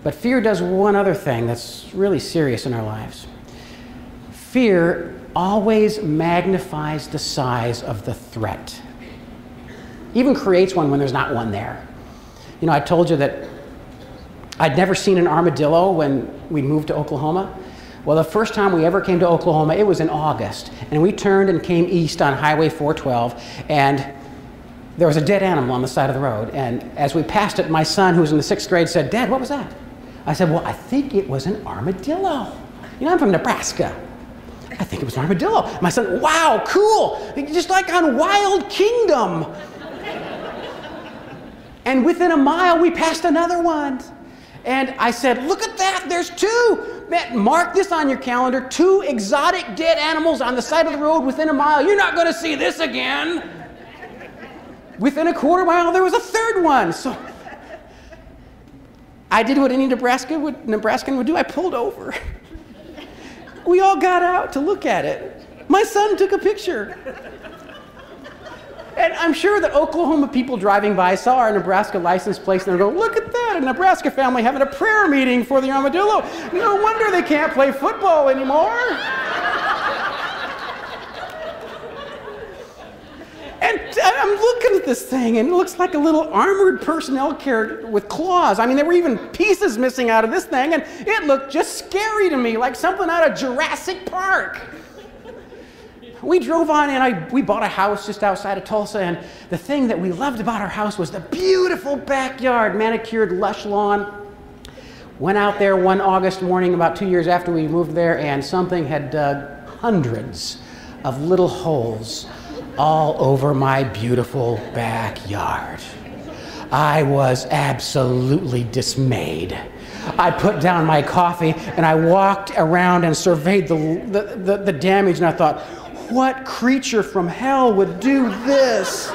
But fear does one other thing that's really serious in our lives. Fear always magnifies the size of the threat. Even creates one when there's not one there. You know, I told you that I'd never seen an armadillo when we moved to Oklahoma. Well, the first time we ever came to Oklahoma, it was in August. And we turned and came east on Highway 412, and there was a dead animal on the side of the road. And as we passed it, my son, who was in the 6th grade, said, "Dad, what was that?" I said, "Well, I think it was an armadillo. You know, I'm from Nebraska. I think it was an armadillo." My son, "Wow, cool. Just like on Wild Kingdom." And within a mile, we passed another one. And I said, "Look at that, there's two. Mark this on your calendar. 2 exotic dead animals on the side of the road within a mile. You're not going to see this again." Within a quarter mile, there was a third one. So I did what any Nebraskan would do. I pulled over. We all got out to look at it. My son took a picture. And I'm sure that Oklahoma people driving by saw our Nebraska license plate and they're going, "Look at that, a Nebraska family having a prayer meeting for the armadillo. No wonder they can't play football anymore." And I'm looking at this thing, and it looks like a little armored personnel carrier with claws. I mean, there were even pieces missing out of this thing, and it looked just scary to me, like something out of Jurassic Park. We drove on, and we bought a house just outside of Tulsa, and the thing that we loved about our house was the beautiful backyard, manicured, lush lawn. Went out there one August morning about 2 years after we moved there, and something had dug hundreds of little holes all over my beautiful backyard. I was absolutely dismayed. I put down my coffee and I walked around and surveyed the damage, and I thought, what creature from hell would do this?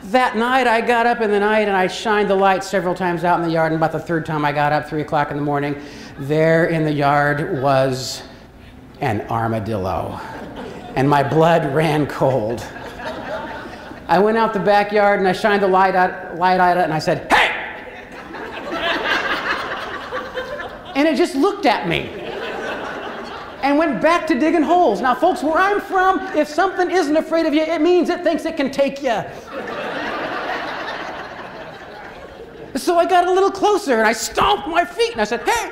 That night I got up in the night and I shined the light several times out in the yard, and about the 3rd time I got up, 3 o'clock in the morning, there in the yard was an armadillo. And my blood ran cold. I went out the backyard and I shined the light at it and I said, "Hey!" And it just looked at me and went back to digging holes. Now, folks, where I'm from, if something isn't afraid of you, it means it thinks it can take you. So I got a little closer and I stomped my feet and I said, "Hey!"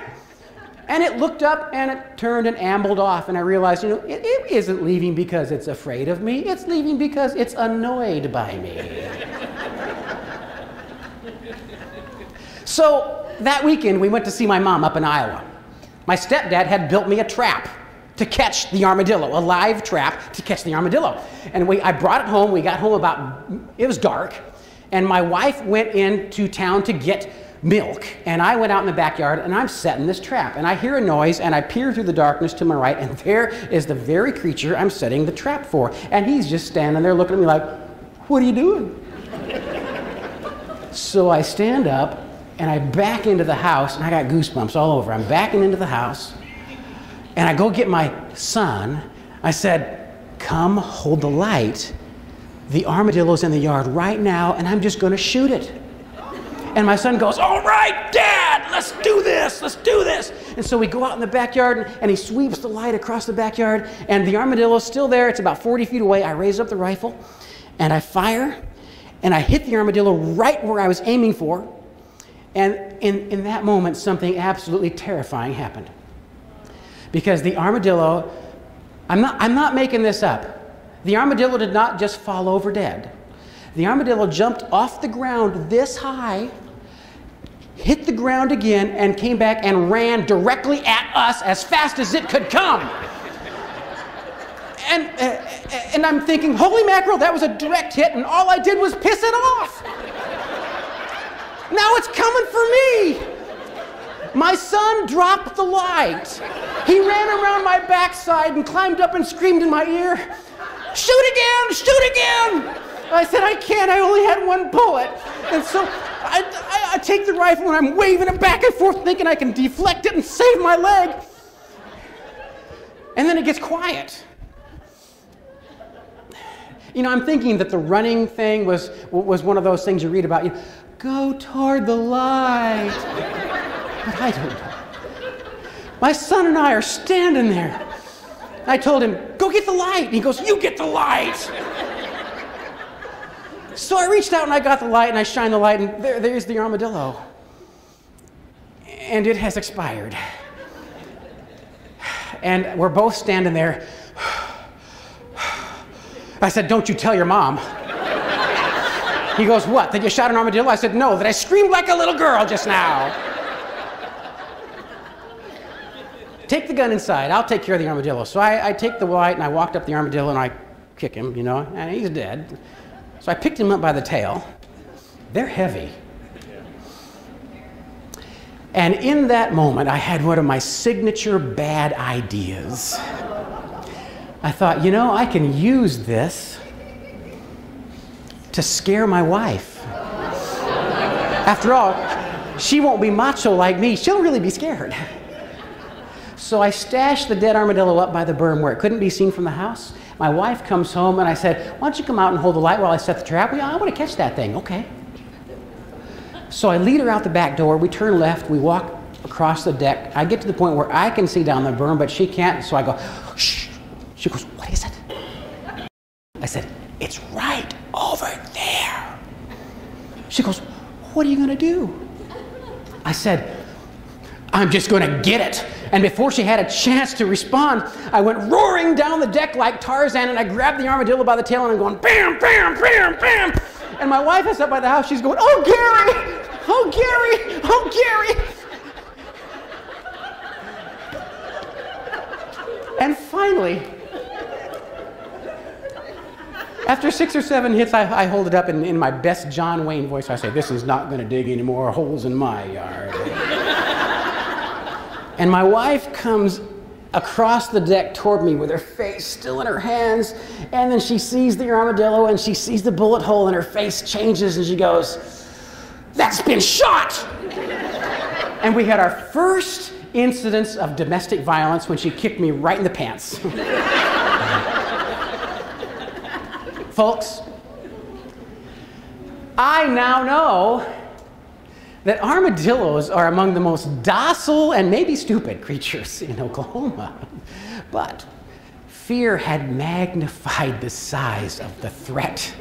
And it looked up and it turned and ambled off, and I realized, you know, it isn't leaving because it's afraid of me. It's leaving because it's annoyed by me. So that weekend, we went to see my mom up in Iowa. My stepdad had built me a trap to catch the armadillo, a live trap to catch the armadillo. And I brought it home. We got home it was dark, and my wife went into town to get milk, and I went out in the backyard and I'm setting this trap, and I hear a noise and I peer through the darkness to my right, and there is the very creature I'm setting the trap for, and he's just standing there looking at me like, "What are you doing?" So I stand up and I back into the house, and I got goosebumps all over. I'm backing into the house and I go get my son. I said, "Come hold the light. The armadillo's in the yard right now and I'm just going to shoot it." And my son goes, "All right, Dad, let's do this, let's do this." And so we go out in the backyard, and he sweeps the light across the backyard, and the armadillo's still there. It's about 40 feet away. I raise up the rifle, and I fire, and I hit the armadillo right where I was aiming for. And in that moment, something absolutely terrifying happened. Because the armadillo, I'm not making this up. The armadillo did not just fall over dead. The armadillo jumped off the ground this high, hit the ground again, and came back and ran directly at us as fast as it could come. And I'm thinking, holy mackerel, that was a direct hit, and all I did was piss it off. Now it's coming for me. My son dropped the light. He ran around my backside and climbed up and screamed in my ear, "Shoot again, shoot again!" I said, "I can't, I only had one bullet." And so I take the rifle and I'm waving it back and forth thinking I can deflect it and save my leg. And then it gets quiet. You know, I'm thinking that the running thing was one of those things you read about. Go toward the light. I don't know. My son and I are standing there. I told him, go get the light. And he goes, you get the light. So I reached out and I got the light and I shined the light and there's the armadillo. And it has expired. And we're both standing there. I said, don't you tell your mom. He goes, what, that you shot an armadillo? I said, no, that I screamed like a little girl just now. Take the gun inside, I'll take care of the armadillo. So I take the light and I walked up the armadillo and I kick him, you know, and he's dead. So I picked him up by the tail. They're heavy. And in that moment, I had one of my signature bad ideas. I thought, you know, I can use this to scare my wife. After all, she won't be macho like me. She'll really be scared. So I stashed the dead armadillo up by the berm where it couldn't be seen from the house. My wife comes home and I said, why don't you come out and hold the light while I set the trap? Well, I want to catch that thing. Okay. So I lead her out the back door. We turn left. We walk across the deck. I get to the point where I can see down the berm, but she can't. So I go, shh. She goes, what is it? I said, it's right over there. She goes, what are you going to do? I said, I'm just going to get it. And before she had a chance to respond, I went roaring down the deck like Tarzan, and I grabbed the armadillo by the tail, and I'm going, bam, bam, bam, bam. And my wife is up by the house. She's going, oh, Gary, oh, Gary, oh, Gary. And finally, after 6 or 7 hits, I hold it up in my best John Wayne voice. I say, this is not going to dig any more holes in my yard. And my wife comes across the deck toward me with her face still in her hands, and then she sees the armadillo and she sees the bullet hole and her face changes and she goes, that's been shot! And we had our first incidents of domestic violence when she kicked me right in the pants. Folks, I now know that armadillos are among the most docile and maybe stupid creatures in Oklahoma. But fear had magnified the size of the threat,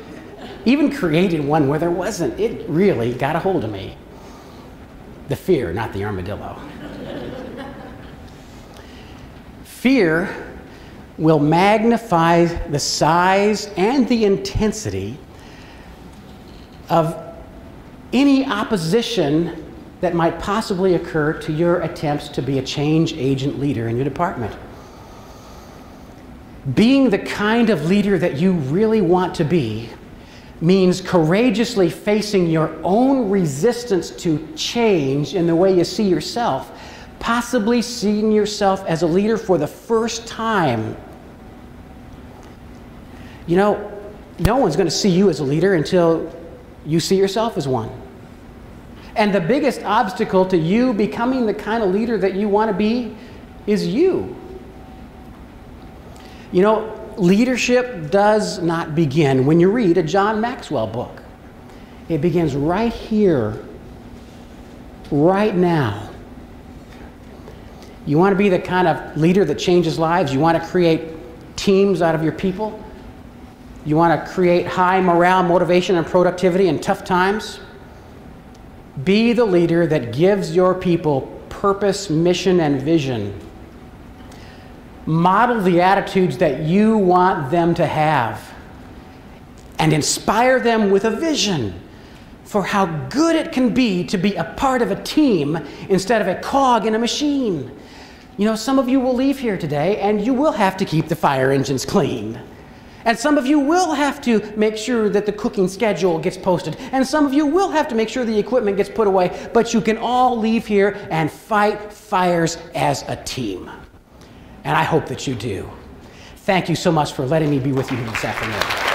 even created one where there wasn't. It really got a hold of me. The fear, not the armadillo. Fear will magnify the size and the intensity of any opposition that might possibly occur to your attempts to be a change agent leader in your department. Being the kind of leader that you really want to be means courageously facing your own resistance to change in the way you see yourself, possibly seeing yourself as a leader for the first time. You know, no one's going to see you as a leader until you see yourself as one. And the biggest obstacle to you becoming the kind of leader that you want to be is you. You know, leadership does not begin when you read a John Maxwell book. It begins right here, right now. You want to be the kind of leader that changes lives? You want to create teams out of your people? You want to create high morale, motivation, and productivity in tough times? Be the leader that gives your people purpose, mission, and vision. Model the attitudes that you want them to have and inspire them with a vision for how good it can be to be a part of a team instead of a cog in a machine. You know, some of you will leave here today and you will have to keep the fire engines clean. And some of you will have to make sure that the cooking schedule gets posted. And some of you will have to make sure the equipment gets put away. But you can all leave here and fight fires as a team. And I hope that you do. Thank you so much for letting me be with you this afternoon.